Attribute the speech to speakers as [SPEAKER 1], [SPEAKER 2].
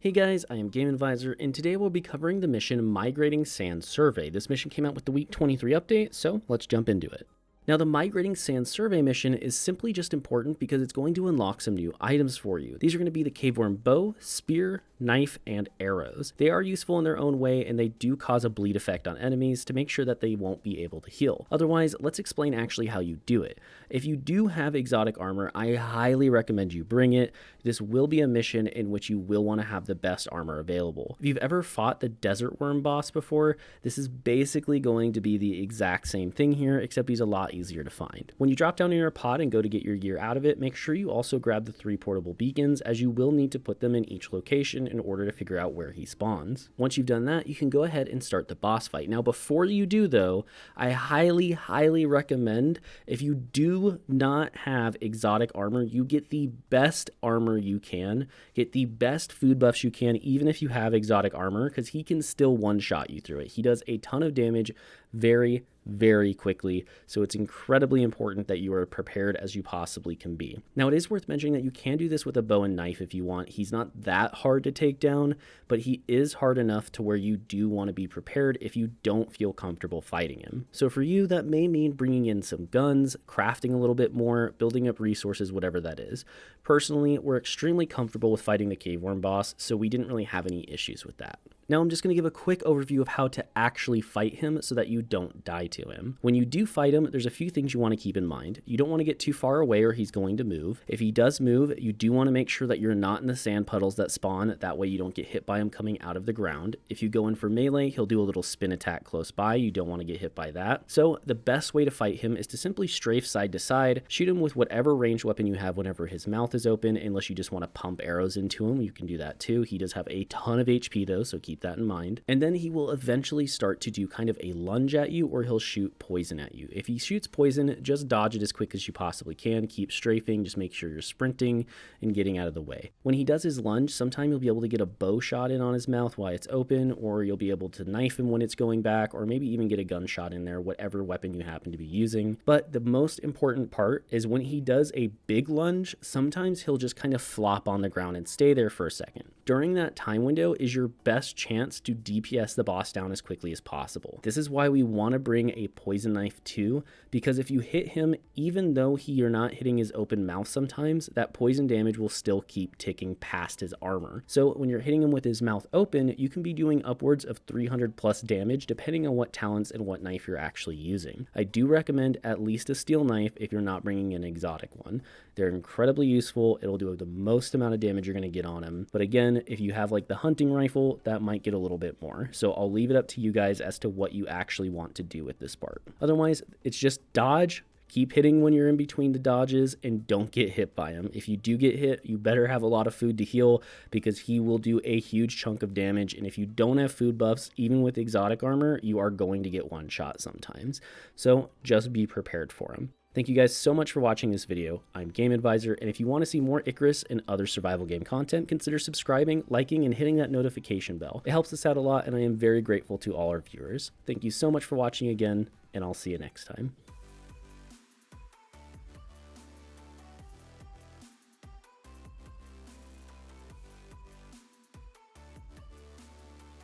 [SPEAKER 1] Hey guys, I am Game Advisor, and today we'll be covering the mission Migrating Sands Survey. This mission came out with the Week 23 update, so let's jump into it. Now, the Migrating Sands Survey mission is simply just important because it's going to unlock some new items for you. These are going to be the Caveworm Bow, Spear, Knife, and Arrows. They are useful in their own way, and they do cause a bleed effect on enemies to make sure that they won't be able to heal. Otherwise, let's explain actually how you do it. If you do have exotic armor, I highly recommend you bring it. This will be a mission in which you will want to have the best armor available. If you've ever fought the Desert Worm boss before, this is basically going to be the exact same thing here, except he's a lot easier to find. When you drop down in your pod and go to get your gear out of it, make sure you also grab the 3 portable beacons, as you will need to put them in each location in order to figure out where he spawns. Once you've done that, you can go ahead and start the boss fight. Now, before you do though, I highly recommend, if you do not have exotic armor, you get the best armor you can, get the best food buffs you can, even if you have exotic armor, because he can still one-shot you through it. He does a ton of damage very quickly, so it's incredibly important that you are prepared as you possibly can be. Now, it is worth mentioning that you can do this with a bow and knife if you want. He's not that hard to take down, but he is hard enough to where you do want to be prepared if you don't feel comfortable fighting him. So for you, that may mean bringing in some guns, crafting a little bit more, building up resources, whatever that is. Personally, we're extremely comfortable with fighting the Caveworm boss, so we didn't really have any issues with that. Now I'm just going to give a quick overview of how to actually fight him so that you don't die to him. When you do fight him, there's a few things you want to keep in mind. You don't want to get too far away or he's going to move. If he does move, you do want to make sure that you're not in the sand puddles that spawn. That way you don't get hit by him coming out of the ground. If you go in for melee, he'll do a little spin attack close by. You don't want to get hit by that. So the best way to fight him is to simply strafe side to side, shoot him with whatever ranged weapon you have whenever his mouth is open, unless you just want to pump arrows into him. You can do that too. He does have a ton of HP though, so keep that in mind. And then he will eventually start to do kind of a lunge at you, or he'll shoot poison at you. If he shoots poison, just dodge it as quick as you possibly can. Keep strafing, just make sure you're sprinting and getting out of the way. When he does his lunge, sometime you'll be able to get a bow shot in on his mouth while it's open, or you'll be able to knife him when it's going back, or maybe even get a gunshot in there, whatever weapon you happen to be using. But the most important part is when he does a big lunge, sometimes he'll just kind of flop on the ground and stay there for a second. During that time window is your best chance to DPS the boss down as quickly as possible. This is why we want to bring a poison knife too, because if you hit him, even though you're not hitting his open mouth sometimes, that poison damage will still keep ticking past his armor. So when you're hitting him with his mouth open, you can be doing upwards of 300 plus damage depending on what talents and what knife you're actually using. I do recommend at least a steel knife if you're not bringing an exotic one. They're incredibly useful. It'll do the most amount of damage you're going to get on him. But again, if you have like the hunting rifle, that might get a little bit more. So I'll leave it up to you guys as to what you actually want to do with this part. Otherwise, it's just dodge, keep hitting when you're in between the dodges, and don't get hit by him. If you do get hit, you better have a lot of food to heal, because he will do a huge chunk of damage. And if you don't have food buffs, even with exotic armor, you are going to get one shot sometimes. So just be prepared for him. Thank you guys so much for watching this video. I'm Game Advisor, and if you want to see more Icarus and other survival game content, consider subscribing, liking, and hitting that notification bell. It helps us out a lot, and I am very grateful to all our viewers. Thank you so much for watching again, and I'll see you next time.